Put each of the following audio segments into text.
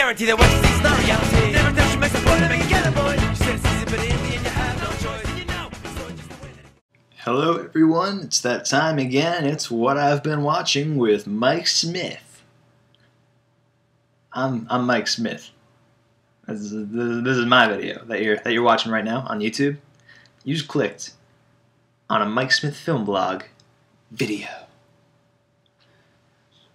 guarantee that what you see is not reality. Never touch your mess up, boy, make it get a boy. You said it's easy, but in the end you have no choice. And you know, so just the way that... Hello everyone, it's that time again. It's What I've Been Watching with Mike Smith. I'm Mike Smith. This is my video that you're watching right now on YouTube. You just clicked on a Mike Smith film blog video.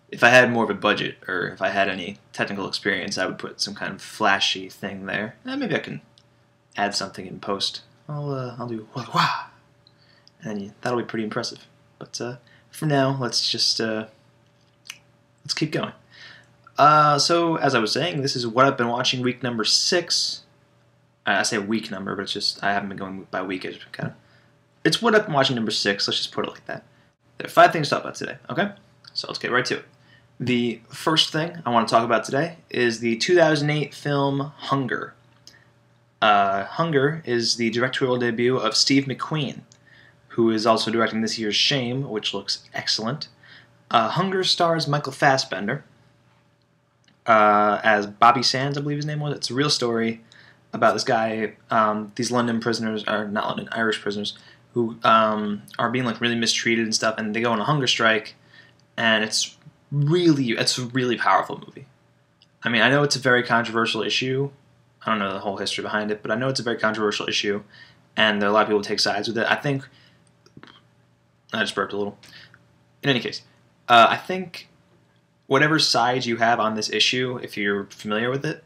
If I had more of a budget, or if I had any technical experience, I would put some kind of flashy thing there. Maybe I can add something in post. I'll do wah wah, and then that'll be pretty impressive. But for now, let's just let's keep going. So as I was saying, this is What I've Been Watching, week number 6. I say week number, but it's just I haven't been going by week. It's kind of it's What I've Been Watching number 6. Let's just put it like that. There are 5 things to talk about today. Okay, so let's get right to it. The first thing I want to talk about today is the 2008 film Hunger. Hunger is the directorial debut of Steve McQueen, who is also directing this year's Shame, which looks excellent. Hunger stars Michael Fassbender as Bobby Sands, I believe his name was. It's a real story about this guy, these London prisoners, or not London, Irish prisoners, who are being like really mistreated and stuff, and they go on a hunger strike, and it's a really powerful movie. I mean, I know it's a very controversial issue. I don't know the whole history behind it, but I know it's a very controversial issue, and there are a lot of people who take sides with it. I think... I just burped a little. In any case, I think whatever side you have on this issue, if you're familiar with it,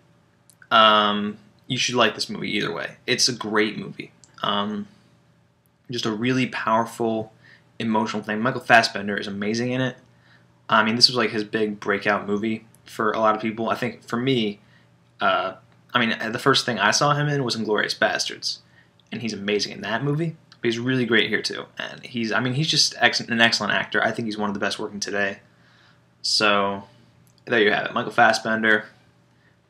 you should like this movie either way. It's a great movie. Just a really powerful, emotional thing. Michael Fassbender is amazing in it. I mean, this was like his big breakout movie for a lot of people. I think for me, I mean, the first thing I saw him in was Inglourious Bastards, and he's amazing in that movie. But he's really great here too, and he's just an excellent actor. I think he's one of the best working today. So there you have it. Michael Fassbender,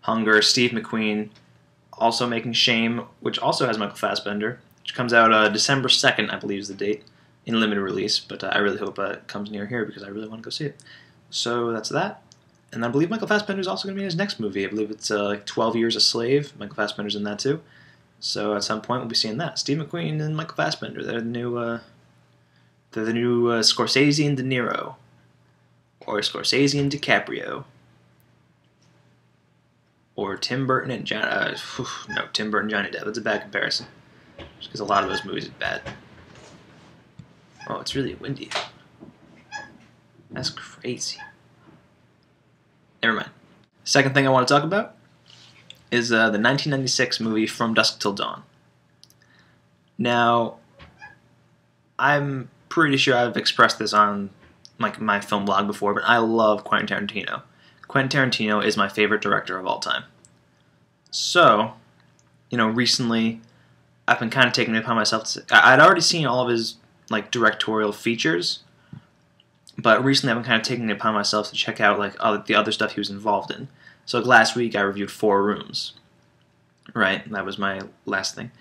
Hunger, Steve McQueen, also making Shame, which also has Michael Fassbender, which comes out December 2nd, I believe is the date. In limited release, but I really hope it comes near here because I really want to go see it. So that's that. And I believe Michael Fassbender is also going to be in his next movie. I believe it's like 12 Years a Slave. Michael Fassbender's in that too. So at some point we'll be seeing that. Steve McQueen and Michael Fassbender. They're the new Scorsese and De Niro, or Scorsese and DiCaprio, or Tim Burton and Johnny Depp. That's a bad comparison, just because a lot of those movies are bad. Oh, it's really windy. That's crazy. Never mind. Second thing I want to talk about is the 1996 movie From Dusk Till Dawn. Now, I'm pretty sure I've expressed this on like my film blog before, but I love Quentin Tarantino. Quentin Tarantino is my favorite director of all time. So, recently I've been kind of taking it upon myself to... I'd already seen all of his like directorial features, but recently I've been kind of taking it upon myself to check out like the other stuff he was involved in. So like last week I reviewed 4 Rooms, right? That was my last thing.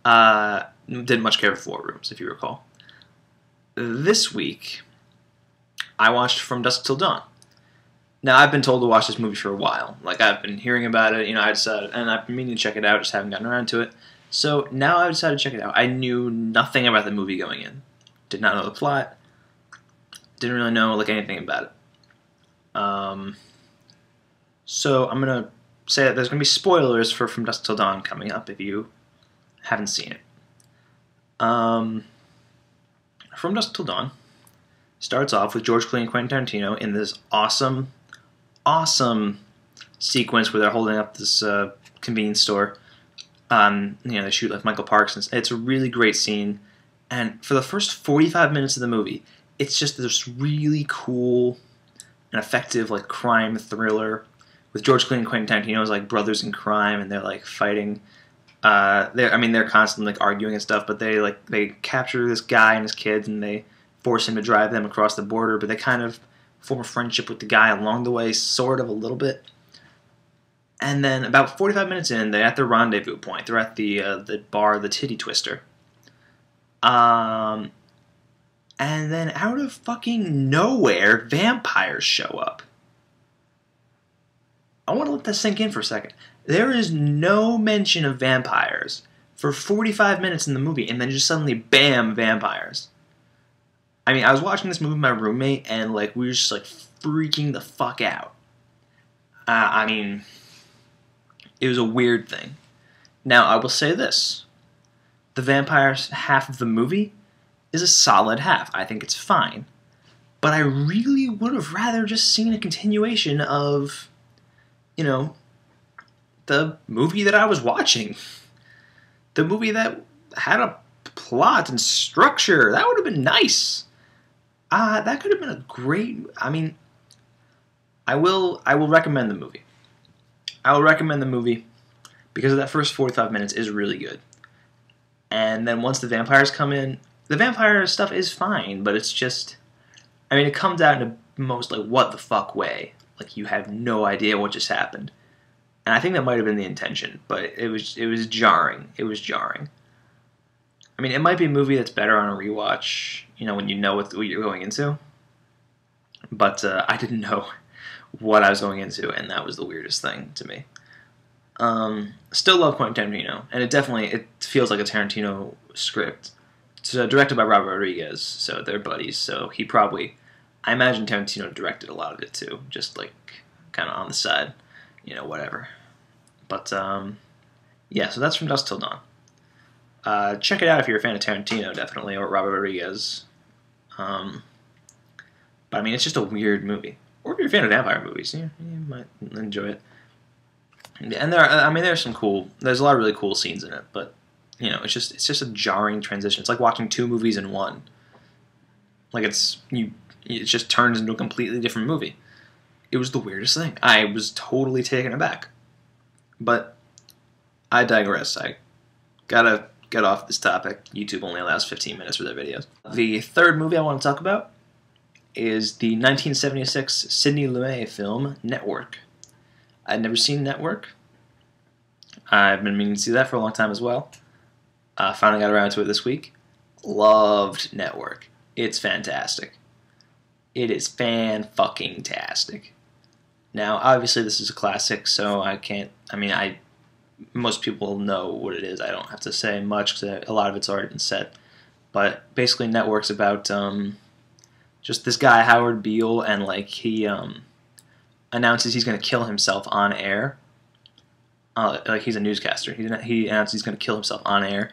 Didn't much care for 4 Rooms, if you recall. This week I watched From Dusk Till Dawn. Now I've been told to watch this movie for a while. Like I've been hearing about it, I decided, and I've been meaning to check it out, just haven't gotten around to it. So now I decided to check it out. I knew nothing about the movie going in. Did not know the plot. Didn't really know like anything about it. So I'm gonna say that there's gonna be spoilers for From Dusk Till Dawn coming up if you haven't seen it. From Dusk Till Dawn starts off with George Clooney and Quentin Tarantino in this awesome sequence where they're holding up this convenience store. They shoot like Michael Parks, and it's a really great scene. And for the first 45 minutes of the movie, it's just this really cool and effective like crime thriller with George Clooney and Quentin Tarantino as like brothers in crime, and they're like fighting. They're constantly like arguing and stuff, but they capture this guy and his kids, and they force him to drive them across the border. But they kind of form a friendship with the guy along the way, sort of a little bit. And then about 45 minutes in, they're at the rendezvous point. They're at the bar, the Titty Twister. And then out of fucking nowhere, vampires show up. I want to let that sink in for a second. There is no mention of vampires for 45 minutes in the movie, and then just suddenly, bam, vampires. I mean, I was watching this movie with my roommate, and like we were just like freaking the fuck out. I mean, it was a weird thing. Now, I will say this. The vampires half of the movie is a solid half. I think it's fine. But I really would have rather just seen a continuation of, you know, the movie that I was watching. The movie that had a plot and structure. That would have been nice. That could have been a great... I mean, I will recommend the movie. I will recommend the movie because that first 45 minutes is really good. And then once the vampires come in, the vampire stuff is fine, but it's just... I mean, it comes out in a most, like, what the fuck way. Like, you have no idea what just happened. And I think that might have been the intention, but it was jarring. It was jarring. I mean, it might be a movie that's better on a rewatch, you know, when you know what you're going into. But I didn't know what I was going into, and that was the weirdest thing to me. Still love Quentin Tarantino, and it feels like a Tarantino script. It's directed by Robert Rodriguez, so they're buddies, so he probably... I imagine Tarantino directed a lot of it, too, just, like, kind of on the side, you know, whatever. But, yeah, so that's From Dusk Till Dawn. Check it out if you're a fan of Tarantino, definitely, or Robert Rodriguez. But, I mean, it's just a weird movie. Or if you're a fan of vampire movies, you might enjoy it. And there's some cool... There's a lot of really cool scenes in it, but, you know, it's just a jarring transition. It's like watching two movies in one. Like, it just turns into a completely different movie. It was the weirdest thing. I was totally taken aback. But I digress. I gotta get off this topic. YouTube only allows 15 minutes for their videos. The third movie I want to talk about is the 1976 Sidney Lumet film, Network. I'd never seen Network. I've been meaning to see that for a long time as well. Finally got around to it this week. Loved Network. It's fantastic. It is fan-fucking-tastic. Now, obviously this is a classic, so most people know what it is. I don't have to say much because a lot of it's already been said. But basically Network's about just this guy, Howard Beale, and like he announces he's going to kill himself on air. Like he's a newscaster. He announces he's going to kill himself on air,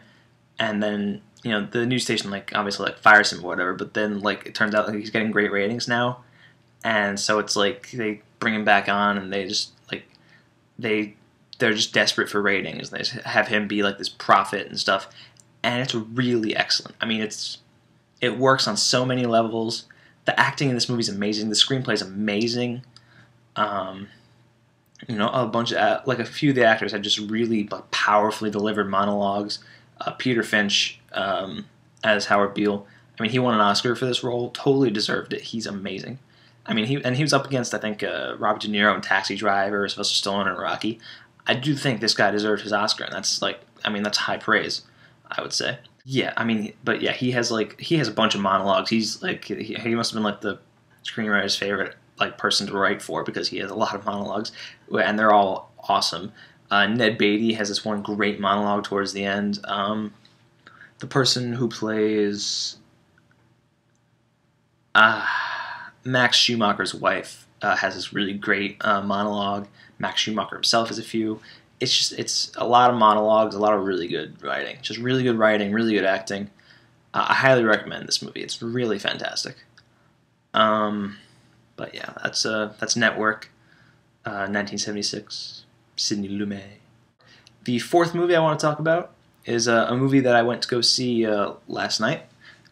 and then you know the news station like obviously like fires him or whatever. But then like it turns out like he's getting great ratings now, and so it's like they bring him back on, and they just like they're just desperate for ratings. They just have him be like this prophet and stuff, and it's really excellent. I mean it works on so many levels. The acting in this movie is amazing. The screenplay is amazing. You know, a few of the actors had just really powerfully delivered monologues. Peter Finch as Howard Beale. I mean, he won an Oscar for this role. Totally deserved it. He's amazing. I mean, he was up against I think Robert De Niro in Taxi Driver, Sylvester Stallone in Rocky. I do think this guy deserved his Oscar, and that's that's high praise, I would say. Yeah, I mean, but yeah, he has a bunch of monologues. He's like he must have been like the screenwriter's favorite like person to write for because he has a lot of monologues, and they're all awesome. Ned Beatty has this one great monologue towards the end. The person who plays Max Schumacher's wife has this really great monologue. Max Schumacher himself has a few. It's a lot of monologues, a lot of really good writing. Just really good writing, really good acting. I highly recommend this movie. It's really fantastic. But yeah, that's Network, 1976, Sidney Lumet. The fourth movie I want to talk about is a movie that I went to go see last night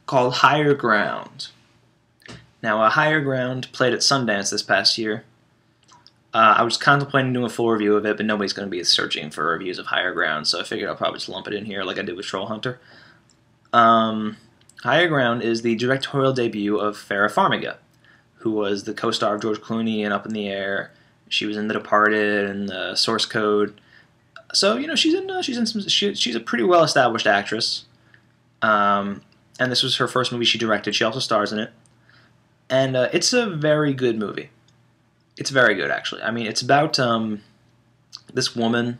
called Higher Ground. Now, Higher Ground played at Sundance this past year. I was contemplating doing a full review of it, but nobody's going to be searching for reviews of Higher Ground, so I figured I'll probably just lump it in here like I did with Troll Hunter. Higher Ground is the directorial debut of Vera Farmiga, who was the co-star of George Clooney in Up in the Air. She was in The Departed and the Source Code. So you know she's a pretty well-established actress. And this was her first movie she directed. She also stars in it, and it's a very good movie. It's very good, actually. I mean, it's about this woman.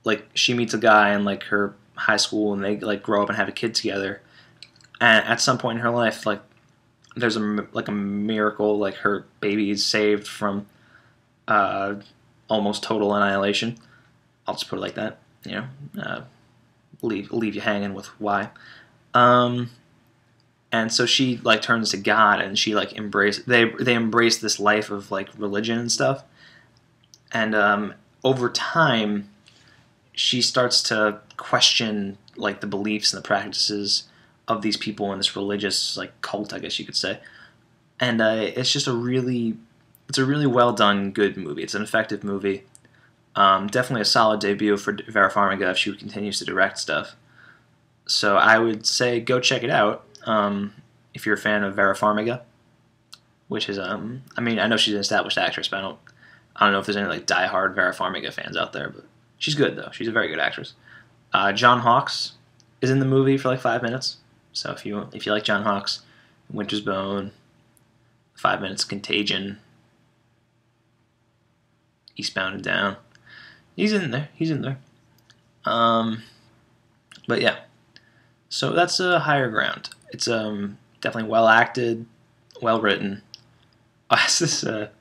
Like, she meets a guy in like her high school, and they like grow up and have a kid together. And at some point in her life, like, there's a miracle. Like, her baby is saved from almost total annihilation. I'll just put it like that. You know, leave you hanging with why. And so she like turns to God, and she like they embrace this life of like religion and stuff. And over time, she starts to question like the beliefs and the practices of these people in this religious like cult, I guess you could say. And it's a really well done, good movie. It's an effective movie. Definitely a solid debut for Vera Farmiga if she continues to direct stuff. So I would say go check it out if you're a fan of Vera Farmiga, which is I mean, I know she's an established actress, but I don't know if there's any like diehard Vera Farmiga fans out there, but she's good though. She's a very good actress. John Hawkes is in the movie for like 5 minutes. So if you like John Hawkes, Winter's Bone, 5 Minutes, Contagion, Eastbound and Down, he's in there. But yeah, so that's Higher Ground. It's definitely well acted, well written. It's this a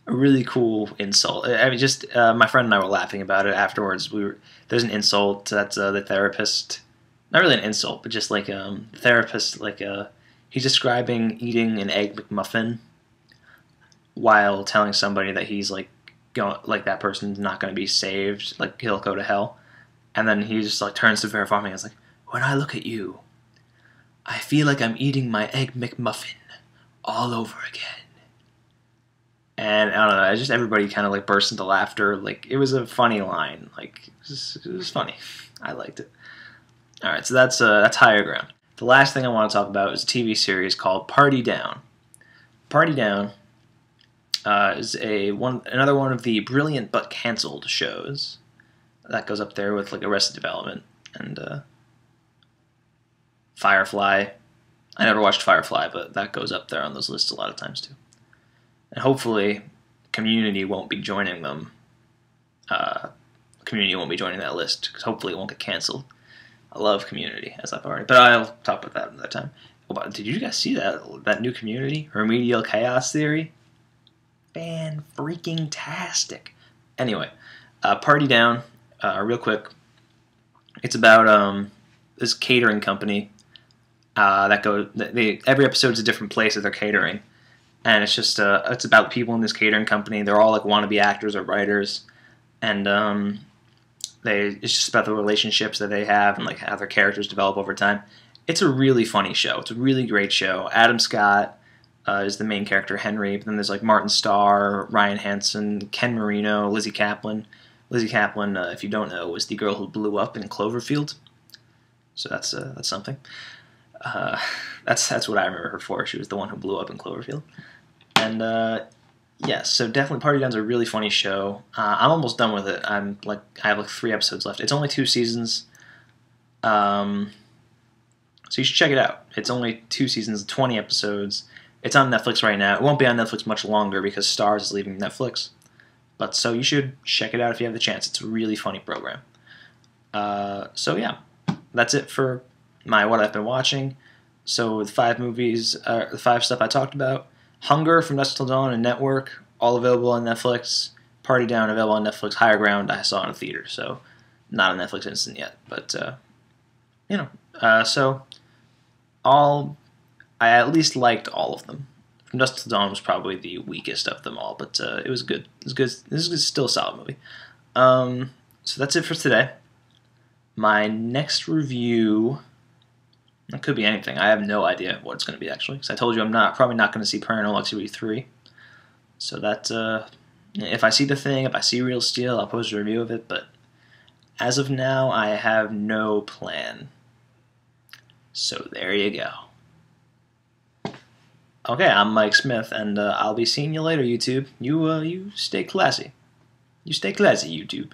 really cool insult. I mean, just my friend and I were laughing about it afterwards. There's an insult that's the therapist. Not really an insult, but just like the therapist, like he's describing eating an egg McMuffin while telling somebody that he's like that person's not going to be saved, like he'll go to hell. And then he just like turns to Vera Farmiga and is like, "When I look at you, I feel like I'm eating my egg McMuffin all over again." And I don't know, just everybody kind of like burst into laughter. Like, it was a funny line. Like, it was funny. I liked it. All right, so that's Higher Ground. The last thing I want to talk about is a TV series called Party Down. Party Down is another one of the brilliant but canceled shows that goes up there with like Arrested Development and Firefly. I never watched Firefly, but that goes up there on those lists a lot of times too. And hopefully, Community won't be joining them. Community won't be joining that list because hopefully it won't get canceled. I love Community, as I've already, but I'll talk about that another time. Did you guys see that new Community, Remedial Chaos Theory? Fan-freaking-tastic. Anyway, Party Down, real quick. It's about this catering company every episode's a different place that they're catering, and it's just it's about people in this catering company. They're all like wannabe actors or writers, and it's just about the relationships that they have and like how their characters develop over time. It's a really funny show. It's a really great show. Adam Scott is the main character, Henry, but then there's like Martin Starr, Ryan Hanson, Ken Marino, Lizzy Caplan. Lizzy Caplan, if you don't know, was the girl who blew up in Cloverfield. So that's something. That's what I remember her for. She was the one who blew up in Cloverfield. And yes, so definitely Party Down's a really funny show. I'm almost done with it. I have like 3 episodes left. It's only 2 seasons. So you should check it out. It's only 2 seasons, 20 episodes. It's on Netflix right now. It won't be on Netflix much longer because Starz is leaving Netflix. But so you should check it out if you have the chance. It's a really funny program. So yeah, that's it for what I've been watching. So the 5 movies, the 5 stuff I talked about: Hunger from Dusk Till Dawn and Network, all available on Netflix. Party Down available on Netflix. Higher Ground I saw in a theater, so not a Netflix instant yet. But so I at least liked all of them. From Dusk Till Dawn was probably the weakest of them all, but it was good. It was good. This is still a solid movie. So that's it for today. My next review, it could be anything. I have no idea what it's going to be, actually, because I told you I'm probably not going to see Paranormal Activity 3. So that, if I see The Thing, if I see Real Steel, I'll post a review of it, but as of now, I have no plan. So there you go. Okay, I'm Mike Smith, and I'll be seeing you later, YouTube. You stay classy. You stay classy, YouTube.